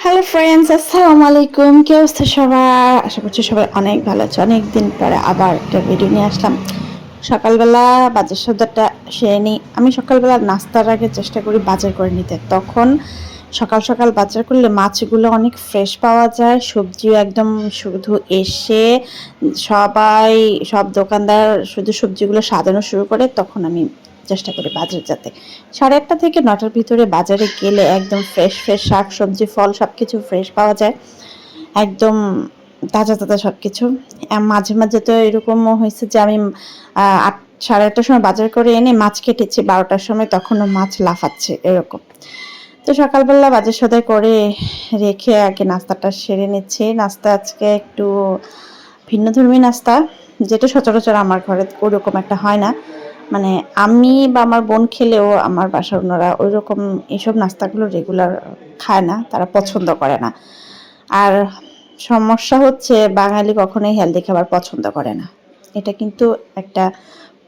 Hello friends, আসসালামু আলাইকুম। কি অবস্থা সবার? আশা করছি সবাই অনেক ভালো আছে। অনেক দিন পরে আবার একটা ভিডিও নিয়ে আসলাম। সকালবেলা বাজার সওদাটা সেরে নিই। আমি সকালবেলা নাস্তার আগে চেষ্টা করি বাজার করে নিতে। তখন সকাল সকাল বাজার করলে মাছগুলো অনেক ফ্রেশ পাওয়া যায়, সবজিও একদম শুধু এসে সবাই সব দোকানদার শুধু সবজিগুলো সাজানো শুরু করে, তখন আমি চেষ্টা করি বাজারে যেতে। 8:30 থেকে 9টার ভিতরে বাজারে গেলে একদম ফ্রেশ ফ্রেশ শাক সবজি ফল সব কিছু ফ্রেশ পাওয়া যায়, একদম তাজা তাজা সব কিছু। মাঝে মাঝে তো এরকমও হয়েছে যে আমি 8, 8:30টার সময় বাজার করে এনে মাছ কেটেছি 12টার সময়, তখনও মাছ লাফাচ্ছে এরকম। তো সকালবেলা বাজার সদাই করে রেখে আগে নাস্তাটা সেরে নিচ্ছি। নাস্তা আজকে একটু ভিন্নধর্মী নাস্তা, যেটা সচরাচর আমার ঘরে ওরকম একটা হয় না। মানে আমি বা আমার বোন খেলেও আমার বাসার অন্যরা ওইরকম এইসব নাস্তাগুলো রেগুলার খায় না, তারা পছন্দ করে না। আর সমস্যা হচ্ছে বাঙালি কখনোই হেলদি খাবার পছন্দ করে না, এটা কিন্তু একটা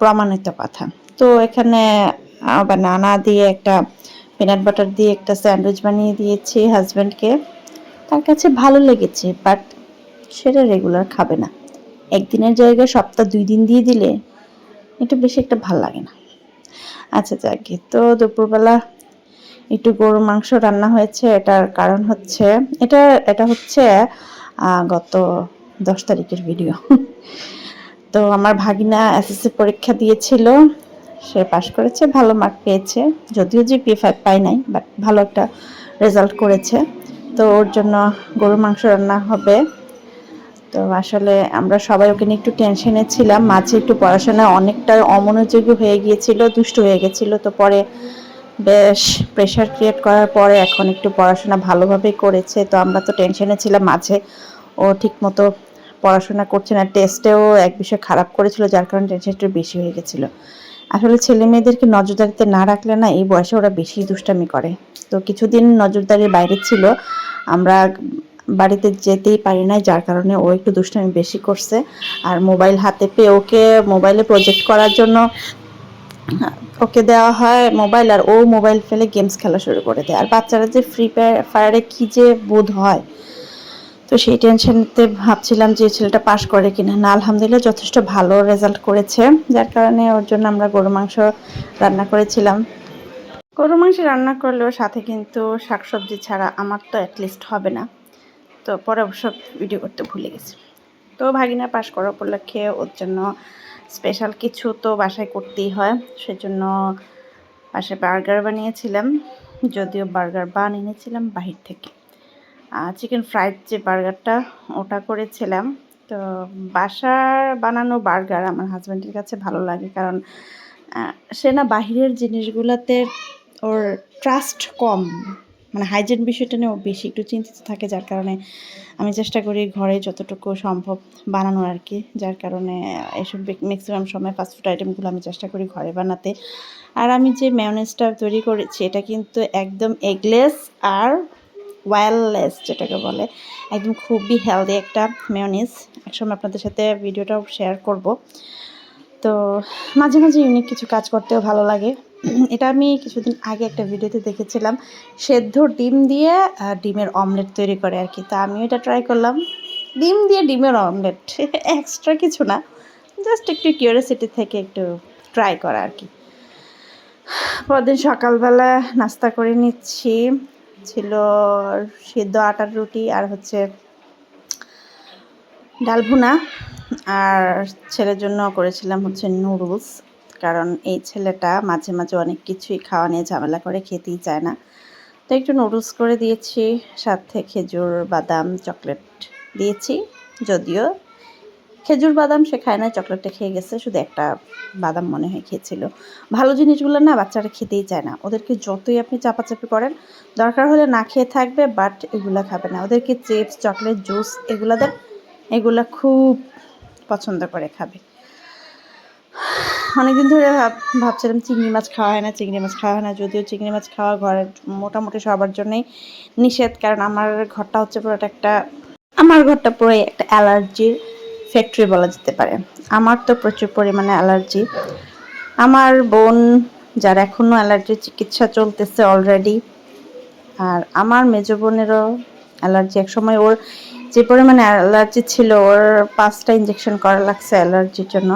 প্রমাণিত কথা। তো এখানে বানানা দিয়ে একটা পিনাট বাটার দিয়ে একটা স্যান্ডউইচ বানিয়ে দিয়েছি হাজব্যান্ডকে। তার কাছে ভালো লেগেছে, বাট সেটা রেগুলার খাবে না। একদিনের জায়গায় সপ্তাহ 2 দিন দিয়ে দিলে এটা বেশি একটা ভাল লাগে না। আচ্ছা যাকে, তো দুপুরবেলা একটু গরু মাংস রান্না হয়েছে। এটার কারণ হচ্ছে এটা এটা হচ্ছে গত 10 তারিখের ভিডিও। তো আমার ভাগিনা এসএসসি পরীক্ষা দিয়েছিল, সে পাশ করেছে, ভালো মার্ক পেয়েছে। যদিও জিপিএ 5 পায় নাই, বাট ভালো একটা রেজাল্ট করেছে। তো ওর জন্য গরু মাংস রান্না হবে। তো আসলে আমরা সবাই ওকে নিয়ে একটু টেনশনে ছিলাম। মাঝে একটু পড়াশোনায় অনেকটা অমনোযোগী হয়ে গিয়েছিল, দুষ্ট হয়ে গেছিল। তো পরে বেশ প্রেশার ক্রিয়েট করার পরে এখন একটু পড়াশোনা ভালোভাবেই করেছে। তো আমরা তো টেনশনে ছিলাম মাঝে ও ঠিকমতো পড়াশোনা করছে না, টেস্টেও এক বিষয় খারাপ করেছিল, যার কারণে টেনশন একটু বেশি হয়ে গেছিলো। আসলে ছেলে মেয়েদেরকে নজরদারিতে না রাখলে না, এই বয়সে ওরা বেশি দুষ্টামি করে। তো কিছুদিন নজরদারির বাইরে ছিল, আমরা বাড়িতে যেতেই পারি নাই, যার কারণে ও একটু দুষ্টামি বেশি করছে। আর মোবাইল হাতে পেয়ে ওকে মোবাইলে প্রজেক্ট করার জন্য ওকে দেওয়া হয় মোবাইল, আর ও মোবাইল ফেলে গেমস খেলা শুরু করে দেয়। আর বাচ্চারা যে ফ্রি ফায়ারে কি যে বোধ হয়, তো সেই টেনশনতে ভাবছিলাম যে ছেলেটা পাশ করে কিনা। না, আলহামদুলিল্লাহ যথেষ্ট ভালো রেজাল্ট করেছে, যার কারণে ওর জন্য আমরা গরু মাংস রান্না করেছিলাম। গরু মাংস রান্না করলেও সাথে কিন্তু শাকসবজি ছাড়া আমার তো অ্যাটলিস্ট হবে না। তো পরে অবশ্য ভিডিও করতে ভুলে গেছি। তো ভাগিনা পাশ করা উপলক্ষে ওর জন্য স্পেশাল কিছু তো বাসায় করতেই হয়, সেজন্য বাসায় বার্গার বানিয়েছিলাম। যদিও বার্গার বান এনেছিলাম বাহির থেকে, চিকেন ফ্রাইড যে বার্গারটা ওটা করেছিলাম। তো বাসার বানানো বার্গার আমার হাজব্যান্ডের কাছে ভালো লাগে, কারণ সে না বাহিরের জিনিসগুলোতে ওর ট্রাস্ট কম, মানে হাইজিন বিষয়টা নিয়ে ও বেশি একটু চিন্তিত থাকে, যার কারণে আমি চেষ্টা করি ঘরে যতটুকু সম্ভব বানানোর আর কি। যার কারণে এসব ম্যাক্সিমাম সময় ফাস্টফুড আইটেমগুলো আমি চেষ্টা করি ঘরে বানাতে। আর আমি যে মেয়োনেজটা তৈরি করেছি এটা কিন্তু একদম এগলেস আর ওয়্যারলেস যেটাকে বলে, একদম খুবই হেলদি একটা মেয়োনিজ। একসময় আপনাদের সাথে ভিডিওটাও শেয়ার করব। তো মাঝে মাঝে ইউনিক কিছু কাজ করতেও ভালো লাগে। এটা আমি কিছুদিন আগে একটা ভিডিওতে দেখেছিলাম, সেদ্ধ ডিম দিয়ে ডিমের অমলেট তৈরি করে আর কি। তা আমিও এটা ট্রাই করলাম, ডিম দিয়ে ডিমের অমলেট। এক্সট্রা কিছু না, জাস্ট একটু কিউরিওসিটি থেকে একটু ট্রাই করা আর কি। পরদিন সকালবেলা নাস্তা করে নিচ্ছি, ছিল সিদ্ধ আটার রুটি আর হচ্ছে ডাল ভুনা। আর ছেলের জন্য করেছিলাম হচ্ছে নুডলস, কারণ এই ছেলেটা মাঝে মাঝে অনেক কিছুই খাওয়া নিয়ে ঝামেলা করে, খেতেই চায় না। তো একটু নুডলস করে দিয়েছি, সাথে খেজুর বাদাম চকলেট দিয়েছি। যদিও খেজুর বাদাম সে খায় না, চকলেটটা খেয়ে গেছে, শুধু একটা বাদাম মনে হয় খেয়েছিল। ভালো জিনিসগুলো না বাচ্চারা খেতেই চায় না, ওদেরকে যতই আপনি চাপাচাপি করেন, দরকার হলে না খেয়ে থাকবে, বাট এগুলো খাবে না। ওদেরকে চিপস চকলেট জুস এগুলো দেন, এগুলা খুব পছন্দ করে খাবে। অনেকদিন ধরে ভাবছিলাম চিংড়ি মাছ খাওয়া হয় না, চিংড়ি মাছ খাওয়া হয় না। যদিও চিংড়ি মাছ খাওয়া ঘরের মোটামুটি সবার জন্যই নিষেধ, কারণ আমার ঘরটা হচ্ছে পুরোটা একটা, আমার ঘরটা পুরো একটা অ্যালার্জির ফ্যাক্টরি বলা যেতে পারে। আমার তো প্রচুর পরিমাণে অ্যালার্জি, আমার বোন যার এখনও অ্যালার্জির চিকিৎসা চলতেছে অলরেডি, আর আমার মেজো বোনেরও অ্যালার্জি। এক সময় ওর যে পরিমাণে অ্যালার্জি ছিল, ওর 5টা ইঞ্জেকশন করা লাগছে অ্যালার্জির জন্য।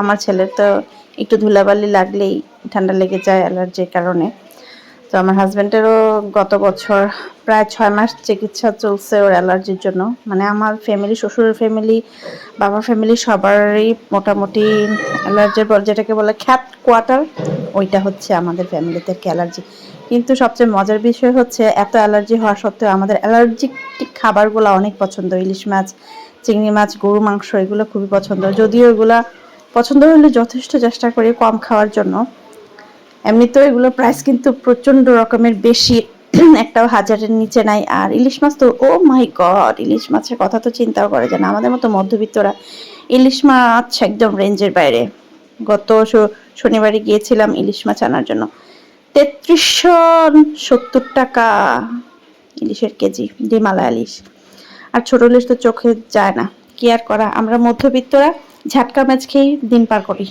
আমার ছেলের তো একটু ধুলাবালি লাগলেই ঠান্ডা লেগে যায় অ্যালার্জির কারণে। তো আমার হাজব্যান্ডেরও গত বছর প্রায় 6 মাস চিকিৎসা চলছে ওর অ্যালার্জির জন্য। মানে আমার ফ্যামিলি, শ্বশুরের ফ্যামিলি, বাবার ফ্যামিলি সবারই মোটামুটি অ্যালার্জির পর যেটাকে বলে খ্যাত কোয়ার্টার, ওইটা হচ্ছে আমাদের ফ্যামিলিতে অ্যালার্জি। কিন্তু সবচেয়ে মজার বিষয় হচ্ছে এত অ্যালার্জি হওয়া সত্ত্বেও আমাদের অ্যালার্জিক খাবারগুলো অনেক পছন্দ। ইলিশ মাছ, চিংড়ি মাছ, গরু মাংস এগুলো খুবই পছন্দ। যদিও এগুলা পছন্দ হলে যথেষ্ট চেষ্টা করি কম খাওয়ার জন্য। এমনিতেও এগুলোর প্রাইস কিন্তু প্রচন্ড রকমের বেশি, একটাও 1000-এর নিচে নাই। আর ইলিশ মাছ তো ও মাই গড, ইলিশ মাছের কথা তো চিন্তাও করে যায় না। আমাদের মতো মধ্যবিত্তরা ইলিশ মাছ একদম রেঞ্জের বাইরে। গত শনিবারে গিয়েছিলাম ইলিশ মাছ আনার জন্য, 3370 টাকা ইলিশের কেজি, ডিমালা ইলিশ। আর ছোট ইলিশ তো চোখে যায় না, কি আর করা, আমরা মধ্যবিত্তরা ঝাটকা মাছ খেয়ে দিন পার করি।